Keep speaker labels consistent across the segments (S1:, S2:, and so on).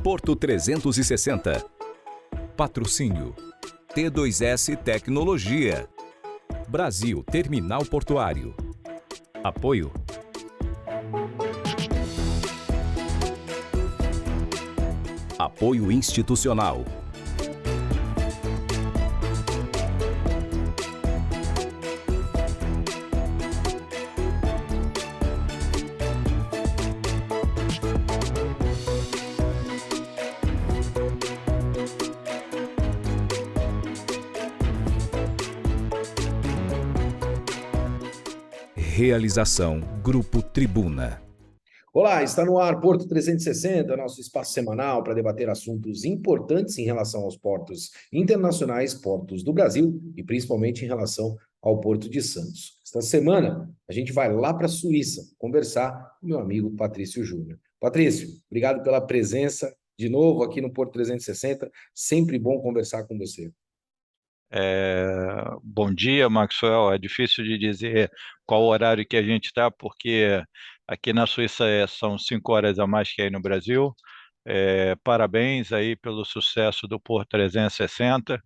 S1: Porto 360. Patrocínio T2S Tecnologia. Brasil Terminal Portuário. Apoio Apoio institucional. Realização Grupo Tribuna.
S2: Olá, está no ar Porto 360, nosso espaço semanal para debater assuntos importantes em relação aos portos internacionais, portos do Brasil e principalmente em relação ao Porto de Santos. Esta semana a gente vai lá para a Suíça conversar com meu amigo Patrício Júnior. Patrício, obrigado pela presença de novo aqui no Porto 360, sempre bom conversar com você.
S3: Bom dia, Maxwell. É difícil de dizer qual horário que a gente está, porque aqui na Suíça são 5 horas a mais que aí no Brasil. Parabéns aí pelo sucesso do Porto 360.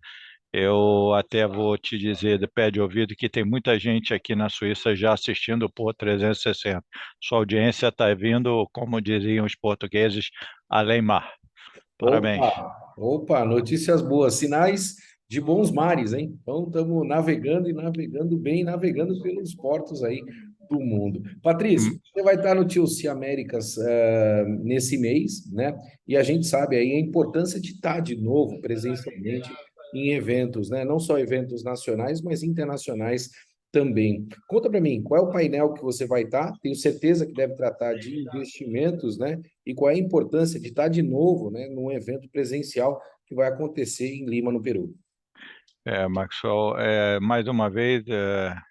S3: Eu até vou te dizer de pé de ouvido que tem muita gente aqui na Suíça já assistindo o Porto 360. Sua audiência está vindo, como diziam os portugueses, além mar. Parabéns.
S2: Opa, notícias boas, sinais de bons mares, hein? Então estamos navegando e navegando bem, navegando pelos portos aí do mundo. Patrício, você vai estar no TLC Américas nesse mês, né? E a gente sabe aí a importância de estar de novo presencialmente em eventos, né? Não só eventos nacionais, mas internacionais também. Conta para mim, qual é o painel que você vai estar? Tenho certeza que deve tratar de investimentos, né? E qual é a importância de estar de novo, né, num evento presencial que vai acontecer em Lima, no Peru?
S3: Maxwell, mais uma vez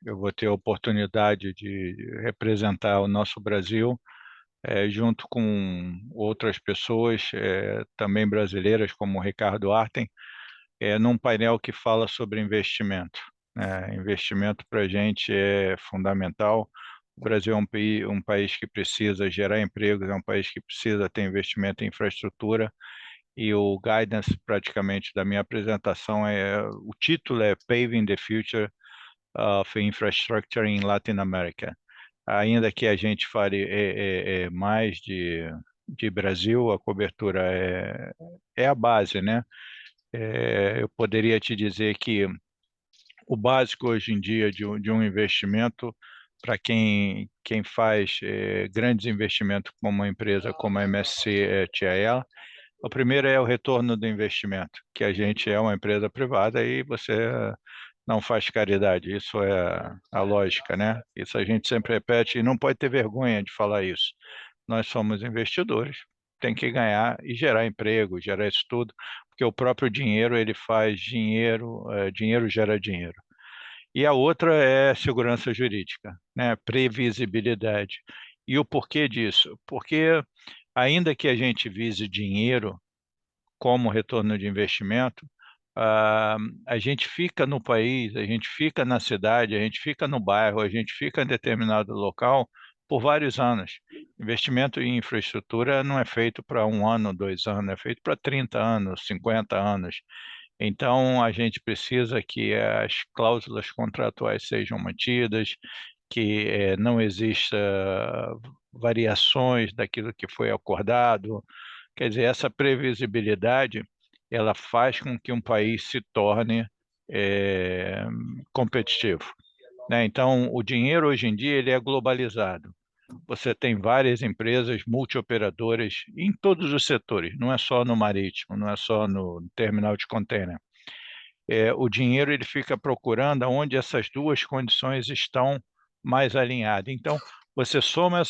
S3: eu vou ter a oportunidade de representar o nosso Brasil junto com outras pessoas também brasileiras, como o Ricardo Arten, num painel que fala sobre investimento. Investimento para a gente é fundamental. O Brasil é um país que precisa gerar empregos, é um país que precisa ter investimento em infraestrutura, e o guidance praticamente da minha apresentação o título é Paving the Future of Infrastructure in Latin America. Ainda que a gente fale mais de Brasil, a cobertura é a base, né? Eu poderia te dizer que o básico hoje em dia de um investimento, para quem faz grandes investimentos como uma empresa como a MSC TIL, o primeiro é o retorno do investimento, que a gente é uma empresa privada e você não faz caridade, isso é a lógica, né? Isso a gente sempre repete e não pode ter vergonha de falar isso. Nós somos investidores, tem que ganhar e gerar emprego, gerar isso tudo, porque o próprio dinheiro, ele faz dinheiro, dinheiro gera dinheiro. E a outra é segurança jurídica, né? Previsibilidade. E o porquê disso? Porque ainda que a gente vise dinheiro como retorno de investimento, a gente fica no país, a gente fica na cidade, a gente fica no bairro, a gente fica em determinado local por vários anos. Investimento em infraestrutura não é feito para 1 ano, 2 anos, é feito para 30 anos, 50 anos. Então, a gente precisa que as cláusulas contratuais sejam mantidas, que não exista variações daquilo que foi acordado. Quer dizer, essa previsibilidade, ela faz com que um país se torne competitivo, né? Então, o dinheiro hoje em dia ele é globalizado. Você tem várias empresas multioperadoras em todos os setores, não é só no marítimo, não é só no terminal de container. O dinheiro ele fica procurando onde essas duas condições estão mais alinhadas. Então, você soma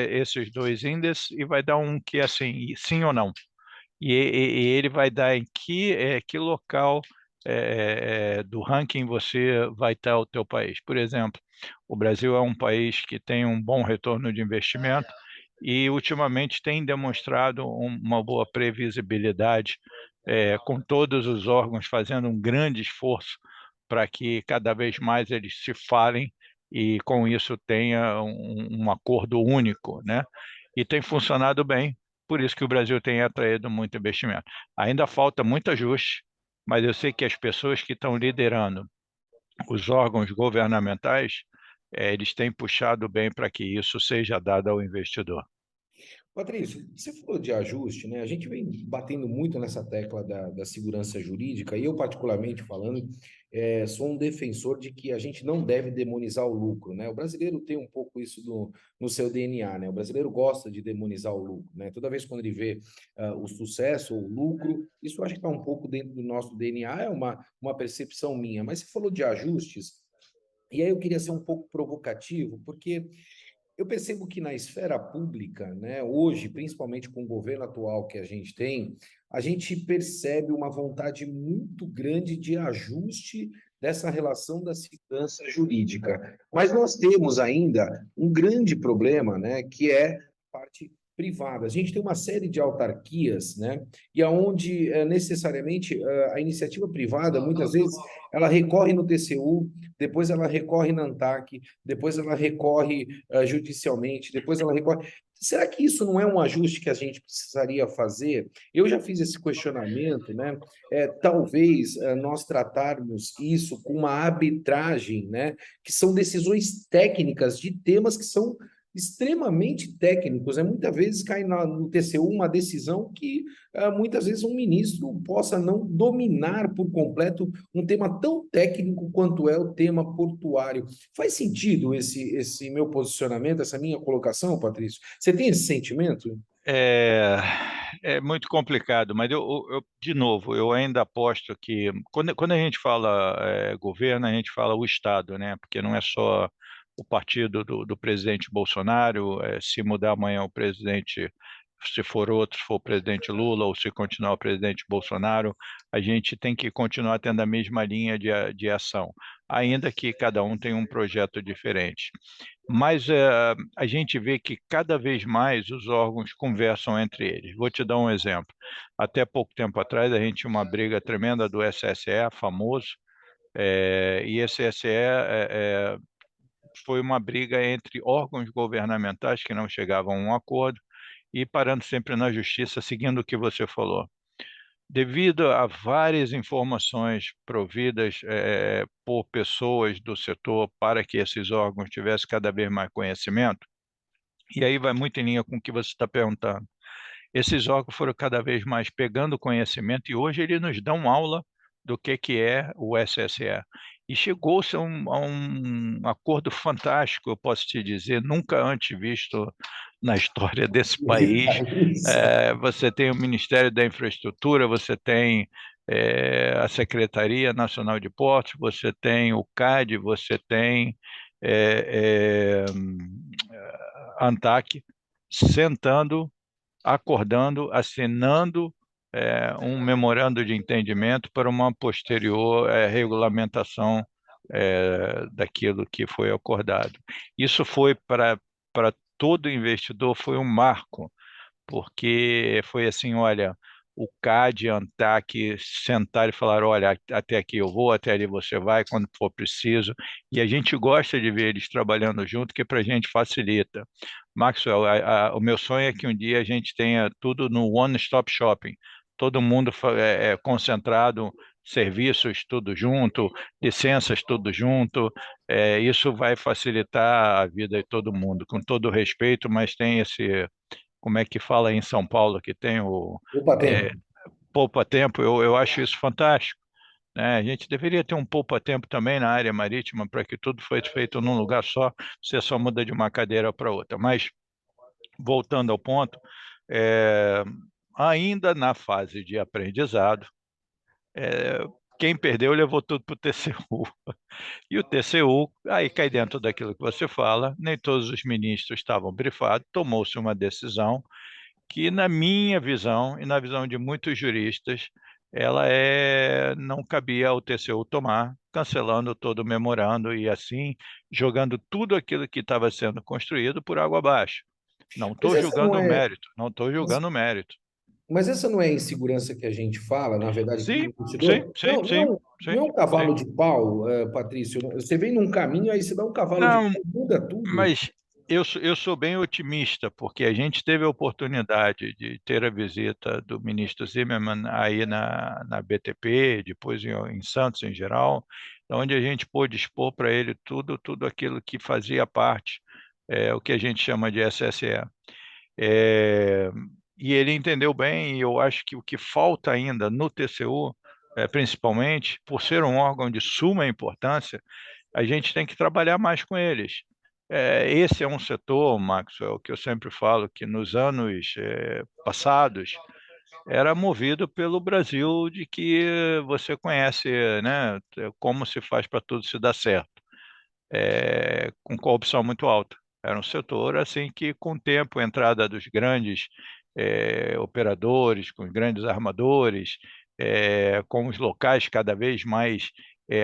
S3: esses dois índices e vai dar um que é assim, sim ou não. E ele vai dar em que local do ranking você vai estar o teu país. Por exemplo, o Brasil é um país que tem um bom retorno de investimento e ultimamente tem demonstrado uma boa previsibilidade, com todos os órgãos fazendo um grande esforço para que cada vez mais eles se falem e com isso tenha um acordo único, né? E tem funcionado bem, por isso que o Brasil tem atraído muito investimento. Ainda falta muito ajuste, mas eu sei que as pessoas que estão liderando os órgãos governamentais, eles têm puxado bem para que isso seja dado ao investidor.
S2: Patrício, você falou de ajuste, né? A gente vem batendo muito nessa tecla da segurança jurídica, e eu, particularmente falando, sou um defensor de que a gente não deve demonizar o lucro, né? O brasileiro tem um pouco isso no seu DNA, né? O brasileiro gosta de demonizar o lucro, né? Toda vez quando ele vê o sucesso ou o lucro, isso eu acho que está um pouco dentro do nosso DNA, é uma percepção minha. Mas você falou de ajustes, e aí eu queria ser um pouco provocativo, porque eu percebo que na esfera pública, né, hoje, principalmente com o governo atual que a gente percebe uma vontade muito grande de ajuste dessa relação da segurança jurídica. Mas nós temos ainda um grande problema, né, que é a parte privada. A gente tem uma série de autarquias, né, e aonde necessariamente a iniciativa privada, muitas vezes, ela recorre no TCU, depois ela recorre na ANTAC, depois ela recorre judicialmente, depois ela recorre. Será que isso não é um ajuste que a gente precisaria fazer? Eu já fiz esse questionamento, né? Talvez nós tratarmos isso com uma arbitragem, né? Que são decisões técnicas de temas que são extremamente técnicos, né? Muitas vezes cai no TCU uma decisão que muitas vezes um ministro possa não dominar por completo um tema tão técnico quanto é o tema portuário. Faz sentido esse meu posicionamento, essa minha colocação, Patrício? Você tem esse sentimento?
S3: É muito complicado, mas de novo, eu ainda aposto que quando a gente fala governo, a gente fala o Estado, né? Porque não é só o partido do presidente Bolsonaro, se mudar amanhã o presidente, se for outro, se for o presidente Lula ou se continuar o presidente Bolsonaro, a gente tem que continuar tendo a mesma linha de ação, ainda que cada um tenha um projeto diferente. Mas a gente vê que cada vez mais os órgãos conversam entre eles. Vou te dar um exemplo. Até pouco tempo atrás, a gente tinha uma briga tremenda do SSE, famoso, e esse SSE foi uma briga entre órgãos governamentais que não chegavam a um acordo e parando sempre na justiça, seguindo o que você falou. Devido a várias informações providas por pessoas do setor para que esses órgãos tivessem cada vez mais conhecimento, e aí vai muito em linha com o que você está perguntando. Esses órgãos foram cada vez mais pegando conhecimento e hoje eles nos dão aula do que é o SSE. E chegou-se a um acordo fantástico, eu posso te dizer, nunca antes visto na história desse país. Você tem o Ministério da Infraestrutura, você tem a Secretaria Nacional de Portos, você tem o CAD, você tem a ANTAC, sentando, acordando, assinando um memorando de entendimento para uma posterior regulamentação daquilo que foi acordado. Isso foi para todo investidor, foi um marco, porque foi assim, olha, o CAD e a ANTAC sentaram e falaram, olha, até aqui eu vou, até ali você vai, quando for preciso, e a gente gosta de ver eles trabalhando junto, que para a gente facilita. Maxwell, o meu sonho é que um dia a gente tenha tudo no one-stop shopping, todo mundo concentrado, serviços tudo junto, licenças tudo junto, isso vai facilitar a vida de todo mundo, com todo respeito, mas tem esse, como é que fala em São Paulo, que tem o poupa-tempo, eu acho isso fantástico. Né? A gente deveria ter um poupa-tempo também na área marítima, para que tudo fosse feito num lugar só, você só muda de uma cadeira para outra. Mas, voltando ao ponto, ainda na fase de aprendizado, quem perdeu levou tudo para o TCU. E o TCU, aí cai dentro daquilo que você fala, nem todos os ministros estavam brifados, tomou-se uma decisão que, na minha visão, e na visão de muitos juristas, ela não cabia ao TCU tomar, cancelando todo o memorando e assim, jogando tudo aquilo que estava sendo construído por água abaixo. Não estou julgando o mérito, não estou julgando o mérito.
S2: Mas essa não é a insegurança que a gente fala, na verdade,
S3: Sim,
S2: do investidor? Não é um cavalo de pau, Patrício. Você vem num caminho, aí você dá um cavalo de
S3: Não,
S2: pau, muda tudo.
S3: mas Eu sou bem otimista, porque a gente teve a oportunidade de ter a visita do ministro Zimmermann aí na BTP, depois em Santos em geral, onde a gente pôde expor para ele tudo aquilo que fazia parte, o que a gente chama de SSE. Eh, e ele entendeu bem, e eu acho que o que falta ainda no TCU, principalmente, por ser um órgão de suma importância, a gente tem que trabalhar mais com eles. Esse é um setor, Maxwell, que eu sempre falo que nos anos passados era movido pelo Brasil de que você conhece, né, como se faz para tudo se dar certo, com corrupção muito alta. Era um setor assim que, com o tempo, a entrada dos grandes operadores, com os grandes armadores, com os locais cada vez mais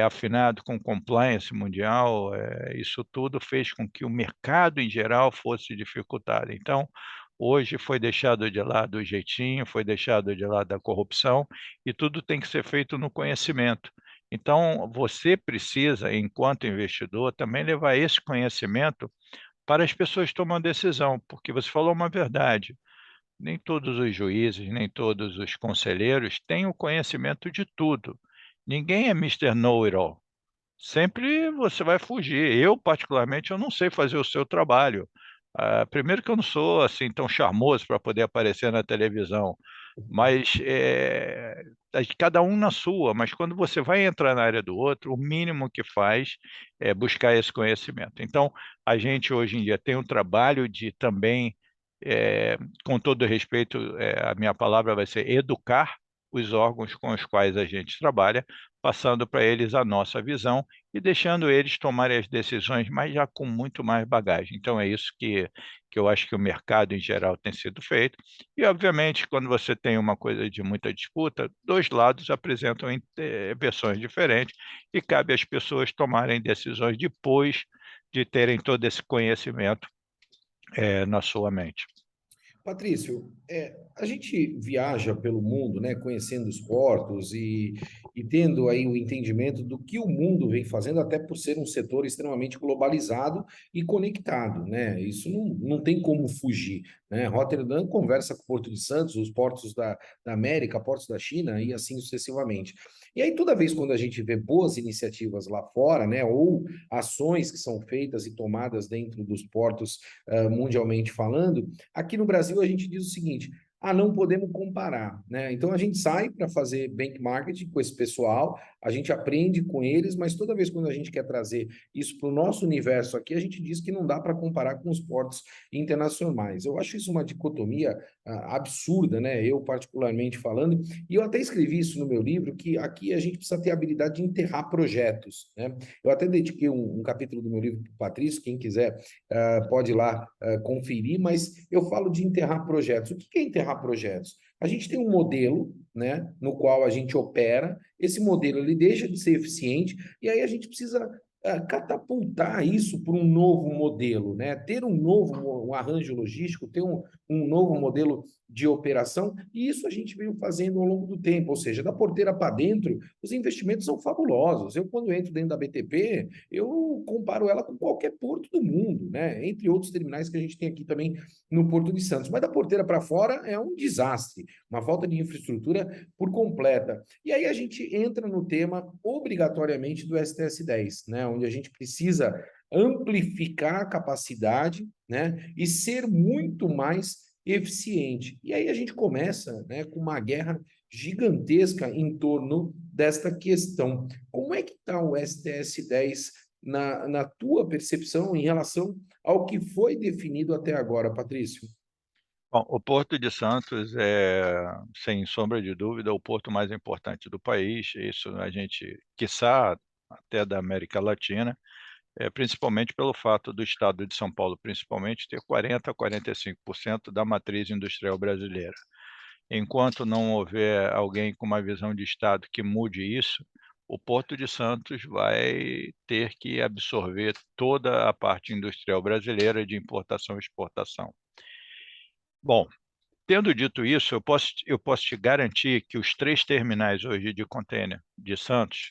S3: afinado com compliance mundial, isso tudo fez com que o mercado em geral fosse dificultado. Então, hoje foi deixado de lado o jeitinho, foi deixado de lado a corrupção, e tudo tem que ser feito no conhecimento. Então, você precisa, enquanto investidor, também levar esse conhecimento para as pessoas que tomam decisão, porque você falou uma verdade, nem todos os juízes, nem todos os conselheiros têm o conhecimento de tudo. Ninguém é Mister Know-it-all. Sempre você vai fugir. Eu, particularmente, eu não sei fazer o seu trabalho. Primeiro que eu não sou, assim, tão charmoso para poder aparecer na televisão, mas, cada um na sua, mas quando você vai entrar na área do outro, o mínimo que faz é buscar esse conhecimento. Então, a gente hoje em dia tem um trabalho de também, com todo respeito, a minha palavra vai ser educar os órgãos com os quais a gente trabalha, passando para eles a nossa visão e deixando eles tomarem as decisões, mas já com muito mais bagagem. Então é isso que eu acho que o mercado em geral tem sido feito. E, obviamente, quando você tem uma coisa de muita disputa, dois lados apresentam versões diferentes e cabe às pessoas tomarem decisões depois de terem todo esse conhecimento na sua mente.
S2: Patrício, a gente viaja pelo mundo, né, conhecendo os portos e tendo aí o entendimento do que o mundo vem fazendo, até por ser um setor extremamente globalizado e conectado, né? Isso não tem como fugir, né? Rotterdam conversa com o Porto de Santos, os portos da América, portos da China e assim sucessivamente. E aí, toda vez quando a gente vê boas iniciativas lá fora, né, ou ações que são feitas e tomadas dentro dos portos, mundialmente falando, aqui no Brasil a gente diz o seguinte: não podemos comparar, né? Então a gente sai para fazer benchmarking com esse pessoal, a gente aprende com eles, mas toda vez quando a gente quer trazer isso para o nosso universo aqui, a gente diz que não dá para comparar com os portos internacionais. Eu acho isso uma dicotomia absurda, né? Eu particularmente falando, e eu até escrevi isso no meu livro, que aqui a gente precisa ter a habilidade de enterrar projetos, né? Eu até dediquei um capítulo do meu livro para o Patrício, quem quiser pode ir lá conferir, mas eu falo de enterrar projetos. O que é enterrar projetos? A gente tem um modelo, né, no qual a gente opera, esse modelo ele deixa de ser eficiente, e aí a gente precisa catapultar isso para um novo modelo, né? Ter um arranjo logístico, ter um novo modelo de operação, e isso a gente veio fazendo ao longo do tempo, ou seja, da porteira para dentro, os investimentos são fabulosos. Eu, quando entro dentro da BTP, eu comparo ela com qualquer porto do mundo, né? Entre outros terminais que a gente tem aqui também no Porto de Santos. Mas da porteira para fora é um desastre, uma falta de infraestrutura por completa. E aí a gente entra no tema obrigatoriamente do STS-10, né? Onde a gente precisa amplificar a capacidade, né? E ser muito mais eficiente. E aí a gente começa, né, com uma guerra gigantesca em torno desta questão. Como é que está o STS-10 na tua percepção em relação ao que foi definido até agora, Patrício?
S3: Bom, o Porto de Santos é, sem sombra de dúvida, o porto mais importante do país. Isso a gente, quiçá até da América Latina, principalmente pelo fato do estado de São Paulo, principalmente, ter 40% a 45% da matriz industrial brasileira. Enquanto não houver alguém com uma visão de estado que mude isso, o Porto de Santos vai ter que absorver toda a parte industrial brasileira de importação e exportação. Bom, tendo dito isso, eu posso te garantir que os 3 terminais hoje de contêiner de Santos,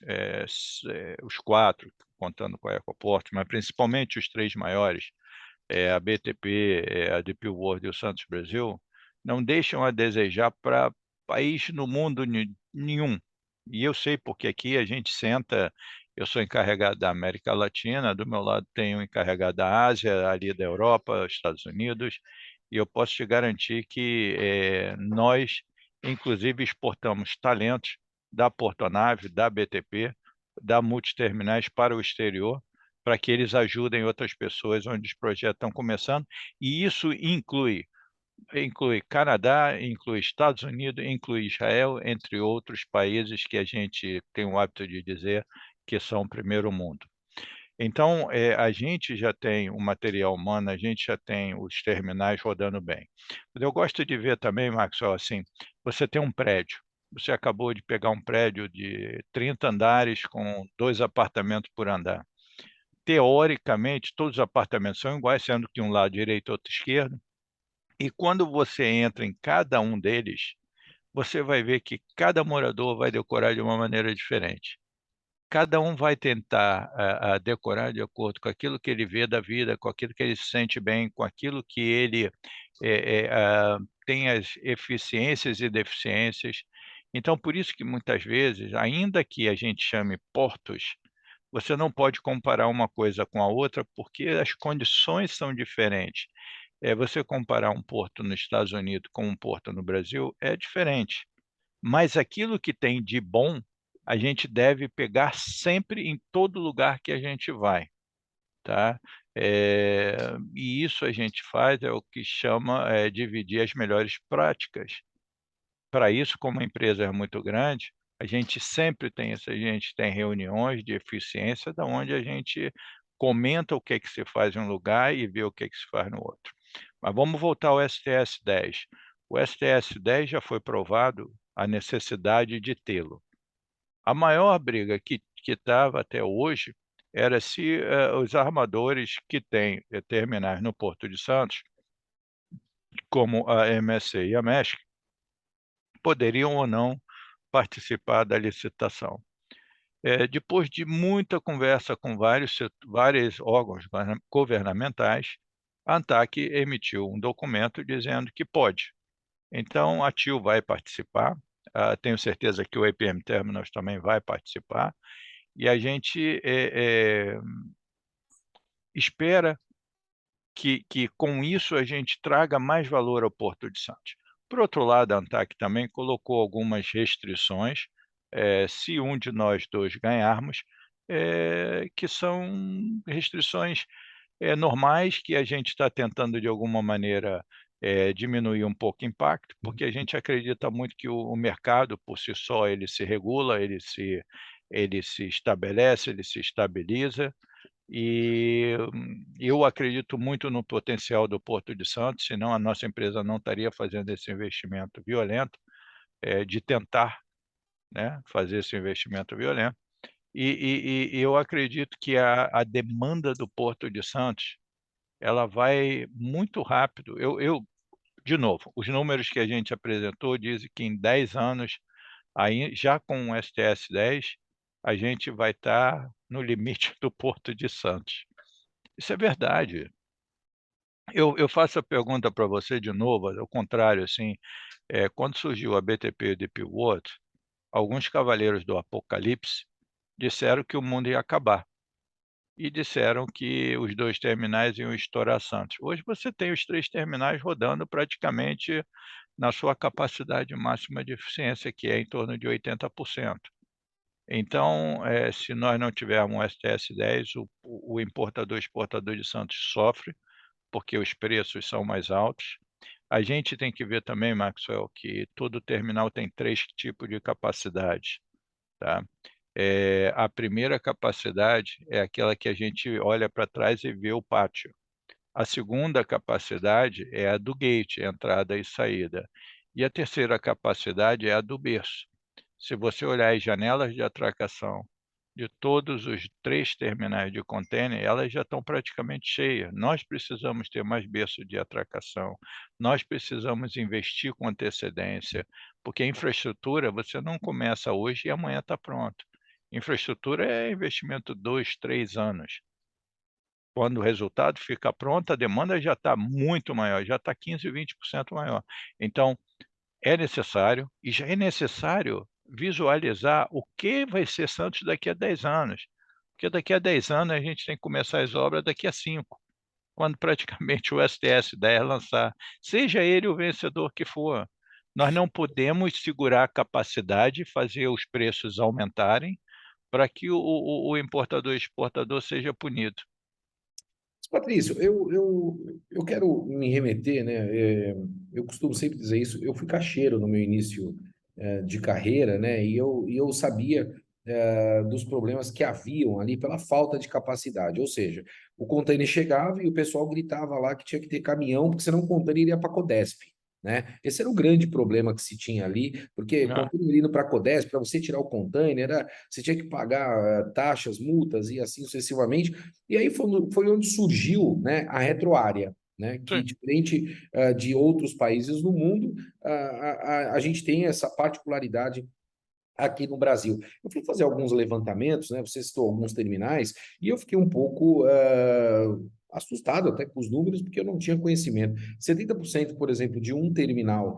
S3: os 4, contando com o Ecoporto, mas principalmente os 3 maiores, a BTP, a DP World e o Santos Brasil, não deixam a desejar para país no mundo nenhum. E eu sei porque aqui a gente senta, eu sou encarregado da América Latina, do meu lado tem um encarregado da Ásia, ali da Europa, Estados Unidos, e eu posso te garantir que nós, inclusive, exportamos talentos da Portonave, da BTP, da Multiterminais para o exterior, para que eles ajudem outras pessoas onde os projetos estão começando, e isso inclui Canadá, inclui Estados Unidos, inclui Israel, entre outros países que a gente tem o hábito de dizer que são primeiro mundo. Então, a gente já tem o material humano, a gente já tem os terminais rodando bem. Eu gosto de ver também, Maxwell, assim, você tem um prédio, você acabou de pegar um prédio de 30 andares com 2 apartamentos por andar. Teoricamente, todos os apartamentos são iguais, sendo que um lado direito e outro esquerdo, e quando você entra em cada um deles, você vai ver que cada morador vai decorar de uma maneira diferente. Cada um vai tentar decorar de acordo com aquilo que ele vê da vida, com aquilo que ele se sente bem, com aquilo que ele tem as eficiências e deficiências. Então, por isso que muitas vezes, ainda que a gente chame portos, você não pode comparar uma coisa com a outra, porque as condições são diferentes. Você comparar um porto nos Estados Unidos com um porto no Brasil é diferente, mas aquilo que tem de bom, a gente deve pegar sempre em todo lugar que a gente vai, tá. E isso a gente faz, é o que chama, dividir as melhores práticas. Para isso, como a empresa é muito grande, a gente sempre tem isso, a gente tem reuniões de eficiência, da onde a gente comenta o que é que se faz em um lugar e vê o que é que se faz no outro. Mas vamos voltar ao STS-10. O STS-10 já foi provado a necessidade de tê-lo. A maior briga que estava até hoje era se, os armadores que têm, terminais no Porto de Santos, como a MSC e a Maersk, poderiam ou não participar da licitação. Depois de muita conversa com vários órgãos governamentais, a ANTAC emitiu um documento dizendo que pode. Então, a TIL vai participar, tenho certeza que o APM Terminals também vai participar, e a gente espera que com isso a gente traga mais valor ao Porto de Santos. Por outro lado, a ANTAC também colocou algumas restrições, se um de nós dois ganharmos, que são restrições normais, que a gente está tentando de alguma maneira diminuir um pouco o impacto, porque a gente acredita muito que o mercado por si só ele se regula, ele se estabelece, ele se estabiliza, e eu acredito muito no potencial do Porto de Santos, senão a nossa empresa não estaria fazendo esse investimento violento, de tentar, né, fazer esse investimento violento. E eu acredito que a demanda do Porto de Santos, ela vai muito rápido. De novo, os números que a gente apresentou dizem que em 10 anos, aí já com o STS-10, a gente vai estar no limite do Porto de Santos. Isso é verdade. Eu faço a pergunta para você de novo, ao contrário, assim, quando surgiu a BTP e o DP World, alguns cavaleiros do Apocalipse disseram que o mundo ia acabar. E disseram que os 2 terminais iam estourar Santos. Hoje você tem os 3 terminais rodando praticamente na sua capacidade máxima de eficiência, que é em torno de 80%. Então, se nós não tivermos um STS-10, o importador exportador de Santos sofre, porque os preços são mais altos. A gente tem que ver também, Maxwell, que todo terminal tem 3 tipos de capacidade, tá. A primeira capacidade é aquela que a gente olha para trás e vê o pátio. A segunda capacidade é a do gate, entrada e saída. E a terceira capacidade é a do berço. Se você olhar as janelas de atracação de todos os 3 terminais de contêiner, elas já estão praticamente cheias. Nós precisamos ter mais berço de atracação, nós precisamos investir com antecedência, porque a infraestrutura você não começa hoje e amanhã está pronto. Infraestrutura é investimento 2, 3 anos. Quando o resultado fica pronto, a demanda já está muito maior, já está 15, 20% maior. Então, é necessário, e já é necessário visualizar o que vai ser Santos daqui a 10 anos, porque daqui a 10 anos a gente tem que começar as obras daqui a 5, quando praticamente o STS-10 lançar, seja ele o vencedor que for. Nós não podemos segurar a capacidade e fazer os preços aumentarem para que o importador e exportador seja punido.
S2: Patrício, eu quero me remeter, né? Eu costumo sempre dizer isso. Eu fui caixeiro no meu início de carreira, né? E eu sabia dos problemas que haviam ali pela falta de capacidade. Ou seja, o container chegava e o pessoal gritava lá que tinha que ter caminhão, porque senão o container iria para a Codesp. Né? Esse era o grande problema que se tinha ali, porque
S3: Ah,
S2: container indo para a Codesp, para você tirar o container, você tinha que pagar taxas, multas e assim sucessivamente. E aí foi onde surgiu, né, a retroárea, né, que
S3: sim,
S2: diferente de outros países do mundo, a gente tem essa particularidade aqui no Brasil. Eu fui fazer alguns levantamentos, né, você citou alguns terminais, e eu fiquei um pouco assustado até com os números, porque eu não tinha conhecimento. 70%, por exemplo, de um terminal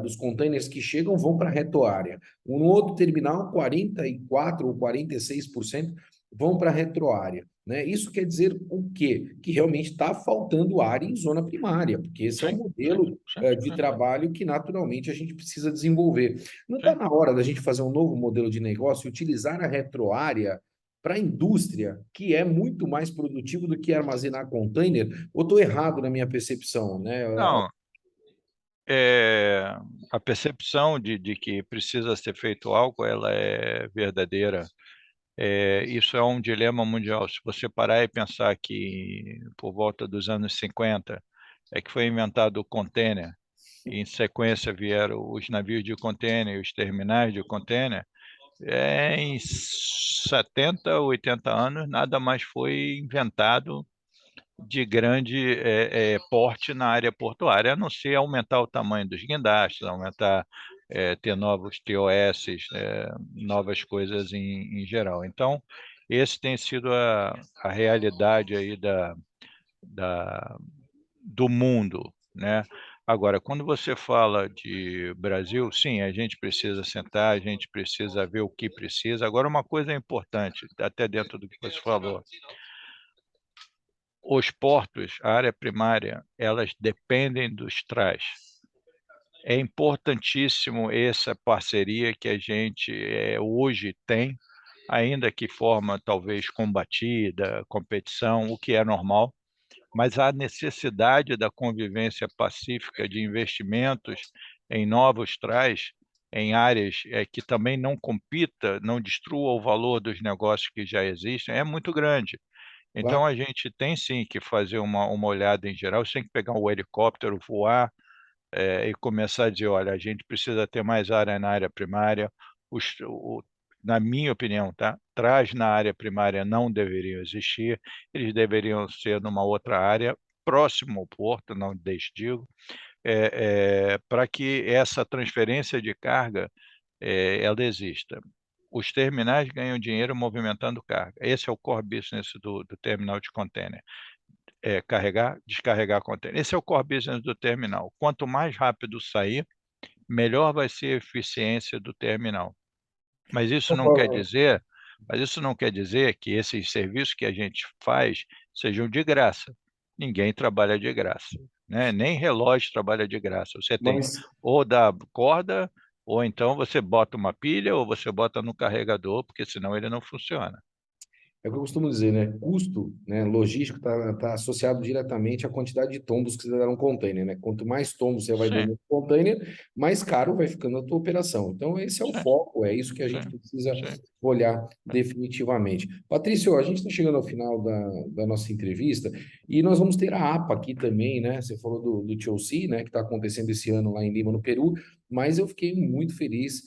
S2: dos containers que chegam vão para a retroárea. Um outro terminal, 44 ou 46% vão para a retroárea. Né? Isso quer dizer o quê? Que realmente está faltando área em zona primária, porque esse é um
S3: sim, sim,
S2: modelo
S3: sim,
S2: de
S3: sim,
S2: trabalho que naturalmente a gente precisa desenvolver. Não está
S3: sim.
S2: na hora da gente fazer um novo modelo de negócio e utilizar a retroárea para a indústria, que é muito mais produtivo do que armazenar container? Ou estou errado na minha percepção, né?
S3: Não, a percepção de que precisa ser feito algo, ela é verdadeira. Isso é um dilema mundial. Se você parar e pensar que por volta dos anos 50 é que foi inventado o container, e em sequência vieram os navios de container e os terminais de container, em 70, 80 anos, nada mais foi inventado de grande porte na área portuária, a não ser aumentar o tamanho dos guindastes, aumentar, ter novos TOS, novas coisas em geral. Então, esse tem sido a realidade aí da, do mundo, né? Agora, quando você fala de Brasil, sim, a gente precisa sentar, a gente precisa ver o que precisa. Agora, uma coisa importante, até dentro do que você falou, os portos, a área primária, elas dependem dos trás. É importantíssimo essa parceria que a gente hoje tem, ainda que forma talvez combatida, competição, o que é normal, mas a necessidade da convivência pacífica de investimentos em novos trás, em áreas que também não compita, não destrua o valor dos negócios que já existem, é muito grande. Então
S2: Claro.
S3: a gente tem sim que fazer uma olhada em geral, você tem que pegar um helicóptero, voar, e começar a dizer: "Olha, a gente precisa ter mais área na área primária", na minha opinião, tá, trás na área primária não deveriam existir, eles deveriam ser numa outra área, próximo ao porto, não desdigo, pra que essa transferência de carga, ela exista. Os terminais ganham dinheiro movimentando carga. Esse é o core business do terminal de container. Carregar, descarregar container. Esse é o core business do terminal. Quanto mais rápido sair, melhor vai ser a eficiência do terminal. Mas isso não quer dizer que esses serviços que a gente faz sejam de graça. Ninguém trabalha de graça, né? Nem relógio trabalha de graça. Você tem
S2: Mas
S3: ou da corda, ou então você bota uma pilha, ou você bota no carregador, porque senão ele não funciona.
S2: é o que eu costumo dizer, né? Custo, né, logístico está associado diretamente à quantidade de tombos que você dá num container, né? Quanto mais tombos você vai
S3: Sim,
S2: dando no container, mais caro vai ficando a tua operação. Então, esse é o
S3: sim,
S2: foco, é isso que a gente
S3: sim,
S2: precisa
S3: sim,
S2: olhar
S3: sim.
S2: definitivamente. Patrício, a gente está chegando ao final da nossa entrevista e nós vamos ter a APA aqui também, né? Você falou do TLC, né? Que está acontecendo esse ano lá em Lima, no Peru, mas eu fiquei muito feliz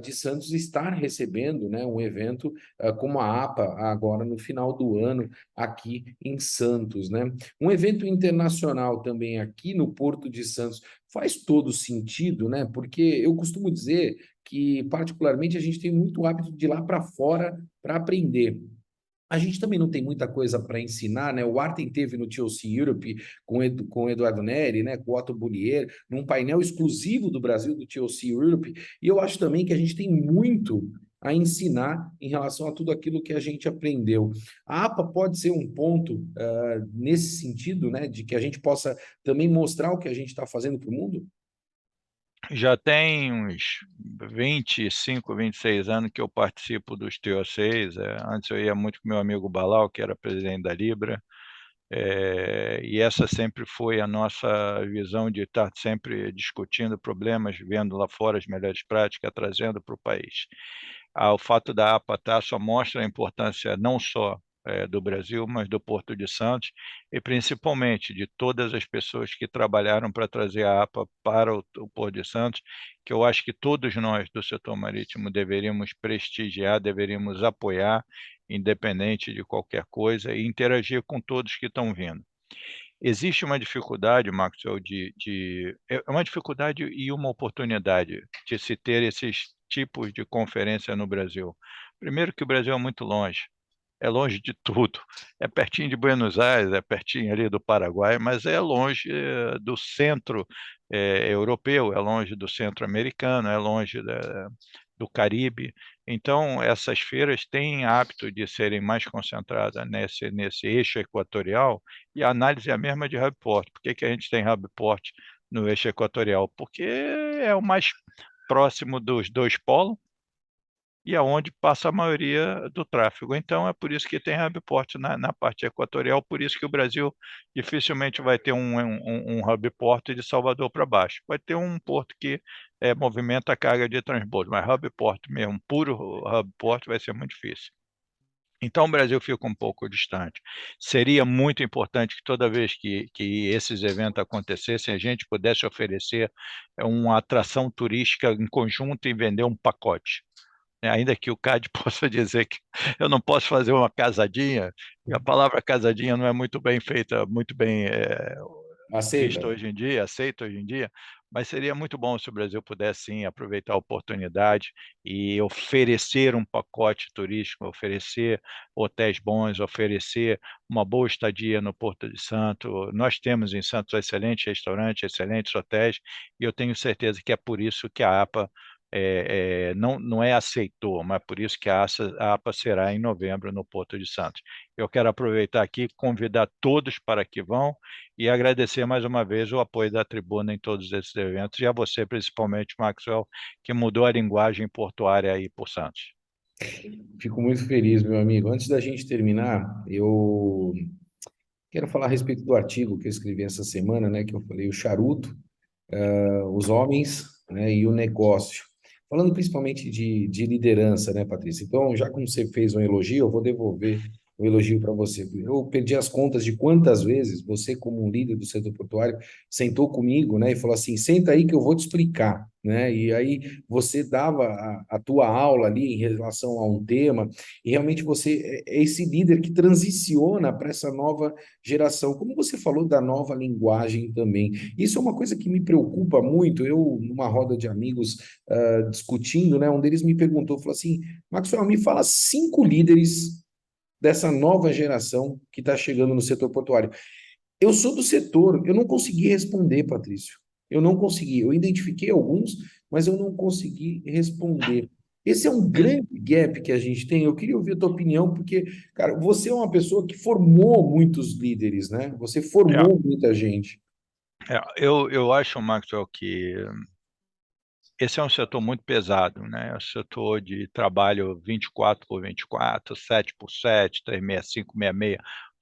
S2: de Santos estar recebendo, né, um evento como a APA agora no final do ano aqui em Santos, né? Um evento internacional também aqui no Porto de Santos faz todo sentido, né? Porque eu costumo dizer que particularmente a gente tem muito hábito de ir lá para fora para aprender. A gente também não tem muita coisa para ensinar, né? O Artem teve no TLC Europe com o Eduardo Neri, né? Com o Otto Bullier, num painel exclusivo do Brasil do TLC Europe, e eu acho também que a gente tem muito a ensinar em relação a tudo aquilo que a gente aprendeu. A APA pode ser um ponto nesse sentido, né? De que a gente possa também mostrar o que a gente está fazendo para o mundo?
S3: Já tem uns 25, 26 anos que eu participo dos TO6. Antes eu ia muito com meu amigo Balau, que era presidente da Libra, e essa sempre foi a nossa visão de estar sempre discutindo problemas, vendo lá fora as melhores práticas, trazendo para o país. O fato da APA estar só mostra a importância não só do Brasil, mas do Porto de Santos, e principalmente de todas as pessoas que trabalharam para trazer a APA para o Porto de Santos, que eu acho que todos nós do setor marítimo deveríamos prestigiar, deveríamos apoiar, independente de qualquer coisa, e interagir com todos que estão vindo. Existe uma dificuldade, Maxwell, é uma dificuldade e uma oportunidade de se ter esses tipos de conferência no Brasil. Primeiro que o Brasil é longe de tudo, é pertinho de Buenos Aires, é pertinho ali do Paraguai, mas é longe do centro europeu, é longe do centro americano, é longe do Caribe. Então, essas feiras têm hábito de serem mais concentradas nesse eixo equatorial, e a análise é a mesma de hub-port. Por que a gente tem hub-port no eixo equatorial? Porque é o mais próximo dos dois polos e aonde passa a maioria do tráfego. Então, é por isso que tem hub-port na parte equatorial, por isso que o Brasil dificilmente vai ter um hub-port de Salvador para baixo. Vai ter um porto que movimenta a carga de transbordo, mas hub-port mesmo, puro hub-port, vai ser muito difícil. Então, o Brasil fica um pouco distante. Seria muito importante que toda vez que esses eventos acontecessem, a gente pudesse oferecer uma atração turística em conjunto e vender um pacote, né? Ainda que o CAD possa dizer que eu não posso fazer uma casadinha, e a palavra casadinha não é muito bem feita, muito bem
S2: Aceita?
S3: visto hoje em dia, aceito hoje em dia, mas seria muito bom se o Brasil pudesse sim aproveitar a oportunidade e oferecer um pacote turístico, oferecer hotéis bons, oferecer uma boa estadia no Porto de Santos. Nós temos em Santos excelentes restaurantes, excelentes hotéis, e eu tenho certeza que é por isso que a APA não é aceitou, mas por isso que a APA será em novembro no Porto de Santos. Eu quero aproveitar aqui, convidar todos para que vão, e agradecer mais uma vez o apoio da tribuna em todos esses eventos, e a você principalmente, Maxwell, que mudou a linguagem portuária aí por Santos.
S2: Fico muito feliz, meu amigo. Antes da gente terminar, eu quero falar a respeito do artigo que eu escrevi essa semana, né? Que eu falei o charuto, os homens, né, e o negócio. Falando principalmente de liderança, né, Patrícia? Então, já como você fez um elogio, eu vou devolver o elogio para você. Eu perdi as contas de quantas vezes você, como um líder do setor portuário, sentou comigo, né, e falou assim: senta aí que eu vou te explicar, né? E aí você dava a tua aula ali em relação a um tema, e realmente você é esse líder que transiciona para essa nova geração. Como você falou da nova linguagem também. Isso é uma coisa que me preocupa muito. Eu, numa roda de amigos, discutindo, né, um deles me perguntou, falou assim: Maxwell, me fala 5 líderes dessa nova geração que está chegando no setor portuário. Eu sou do setor, eu não consegui responder, Patrício. Eu não consegui. Eu identifiquei alguns, mas eu não consegui responder. Esse é um grande gap que a gente tem. Eu queria ouvir a tua opinião, porque, cara, você é uma pessoa que formou muitos líderes, né? Você
S3: É,
S2: formou muita gente.
S3: eu acho, Maxwell, que esse é um setor muito pesado, né? É um setor de trabalho 24 por 24, 7 por 7, 365, 66,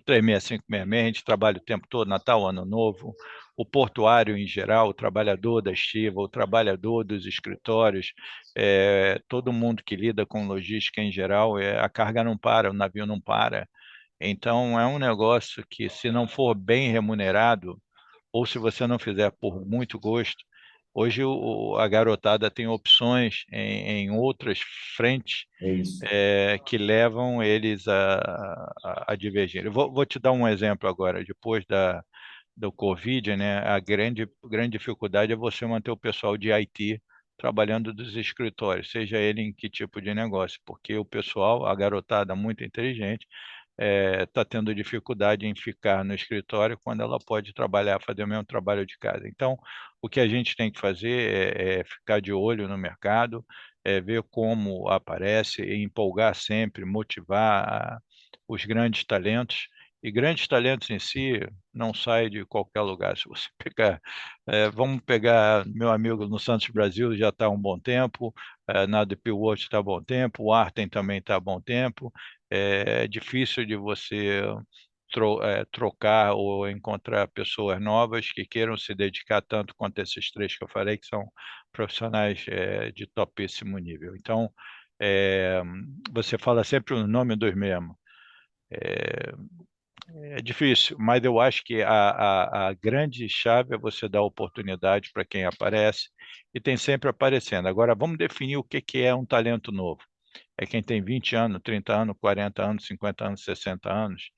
S3: 365, 66, a gente trabalha o tempo todo, Natal, Ano Novo, o portuário em geral, o trabalhador da estiva, o trabalhador dos escritórios, todo mundo que lida com logística em geral, a carga não para, o navio não para. Então, é um negócio que, se não for bem remunerado, ou se você não fizer por muito gosto, hoje a garotada tem opções em outras frentes
S2: É isso.
S3: que levam eles a divergir. Eu vou te dar um exemplo agora. Depois do Covid, né, a grande dificuldade é você manter o pessoal de IT trabalhando dos escritórios, seja ele em que tipo de negócio, porque o pessoal, a garotada muito inteligente, está tendo dificuldade em ficar no escritório quando ela pode trabalhar, fazer o mesmo trabalho de casa. Então, o que a gente tem que fazer é ficar de olho no mercado, ver como aparece, e empolgar sempre, motivar os grandes talentos. E grandes talentos em si não saem de qualquer lugar. Se você pegar, vamos pegar meu amigo no Santos Brasil, já está há um bom tempo, na DP World está há bom tempo, o Artem também está há bom tempo. É difícil de você trocar ou encontrar pessoas novas que queiram se dedicar tanto quanto esses três que eu falei, que são profissionais de topíssimo nível. Então, você fala sempre o nome dos mesmos. É difícil, mas eu acho que a grande chave é você dar oportunidade para quem aparece, e tem sempre aparecendo. Agora, vamos definir o que é um talento novo. É quem tem 20 anos, 30 anos, 40 anos, 50 anos, 60 anos.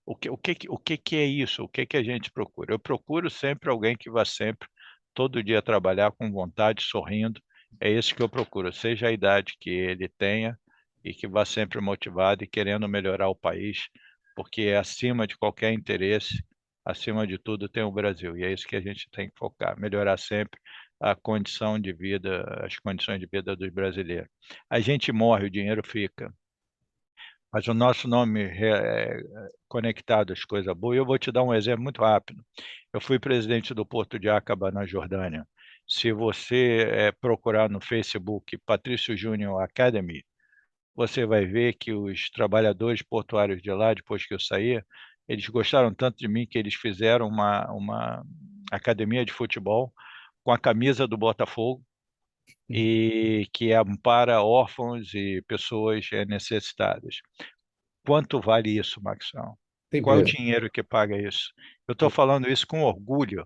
S3: O que é isso? O que a gente procura? Eu procuro sempre alguém que vá sempre, todo dia, trabalhar com vontade, sorrindo. É isso que eu procuro, seja a idade que ele tenha, e que vá sempre motivado e querendo melhorar o país, porque acima de qualquer interesse, acima de tudo, tem o Brasil, e é isso que a gente tem que focar, melhorar sempre a condição de vida, as condições de vida dos brasileiros. A gente morre, o dinheiro fica, mas o nosso nome é conectado às coisas boas. Eu vou te dar um exemplo muito rápido. Eu fui presidente do Porto de Aqaba, na Jordânia. Se você procurar no Facebook Patrício Júnior Academy, você vai ver que os trabalhadores portuários de lá, depois que eu saí, eles gostaram tanto de mim que eles fizeram uma academia de futebol com a camisa do Botafogo, e que ampara órfãos e pessoas necessitadas. Quanto vale isso, Maxão? Qual é o dinheiro que paga isso? Eu estou falando isso com orgulho,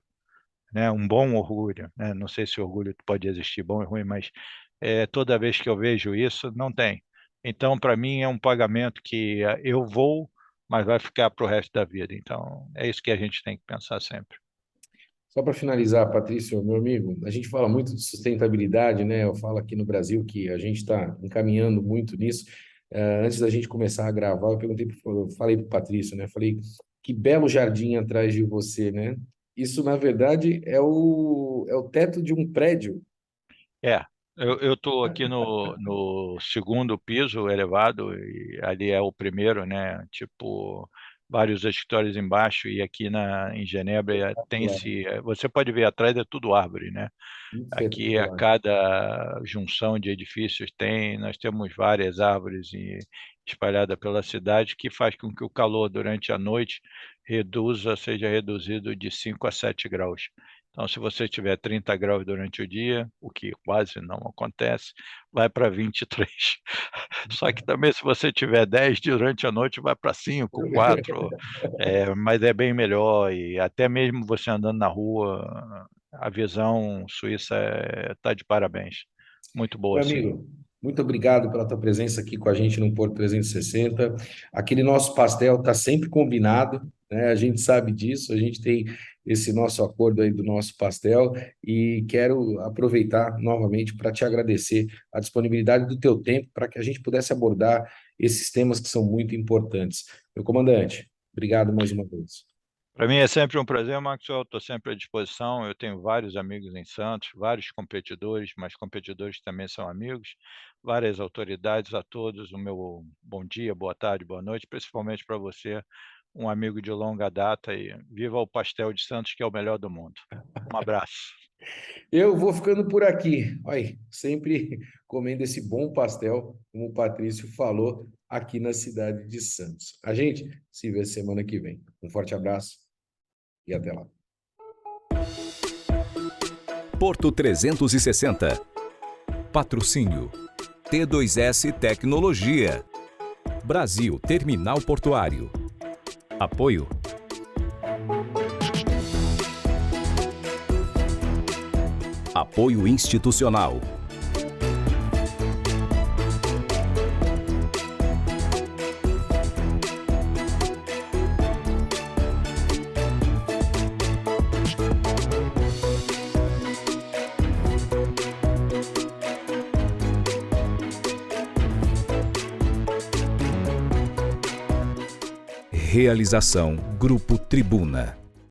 S3: né? Um bom orgulho, né? Não sei se orgulho pode existir bom e ruim, mas toda vez que eu vejo isso, não tem. Então, para mim, é um pagamento que eu vou, mas vai ficar para o resto da vida. Então, é isso que a gente tem que pensar sempre.
S2: Só para finalizar, Patrício, meu amigo, a gente fala muito de sustentabilidade, né? Eu falo aqui no Brasil que a gente está encaminhando muito nisso. Antes da gente começar a gravar, eu falei para o Patrício, né? Falei, que belo jardim atrás de você, né? Isso, na verdade, é o teto de um prédio.
S3: Eu estou aqui no segundo piso elevado, e ali é o primeiro, né? Tipo, vários escritórios embaixo, e aqui em Genebra tem-se... Você pode ver atrás, é tudo árvore, né? Aqui, a cada junção de edifícios nós temos várias árvores espalhadas pela cidade, que faz com que o calor durante a noite seja reduzido de 5 a 7 graus. Então, se você tiver 30 graus durante o dia, o que quase não acontece, vai para 23. Só que também, se você tiver 10 durante a noite, vai para 5, 4, mas é bem melhor, e até mesmo você andando na rua, a visão suíça está de parabéns. Muito boa,
S2: Meu amigo, muito obrigado pela tua presença aqui com a gente no Porto 360. Aquele nosso pastel está sempre combinado, né? A gente sabe disso, a gente tem esse nosso acordo aí do nosso pastel, e quero aproveitar novamente para te agradecer a disponibilidade do teu tempo para que a gente pudesse abordar esses temas que são muito importantes. Meu comandante, obrigado mais uma vez.
S3: Para mim é sempre um prazer, Maxwell, estou sempre à disposição. Eu tenho vários amigos em Santos, vários competidores, mas competidores também são amigos, várias autoridades. A todos o meu bom dia, boa tarde, boa noite, principalmente para você, um amigo de longa data, e viva o pastel de Santos, que é o melhor do mundo. Um abraço.
S2: Eu vou ficando por aqui. Olha, sempre comendo esse bom pastel, como o Patrício falou, aqui na cidade de Santos. A gente se vê semana que vem. Um forte abraço e até lá.
S1: Porto 360. Patrocínio T2S Tecnologia. Brasil Terminal Portuário. Apoio Apoio institucional. Realização Grupo Tribuna.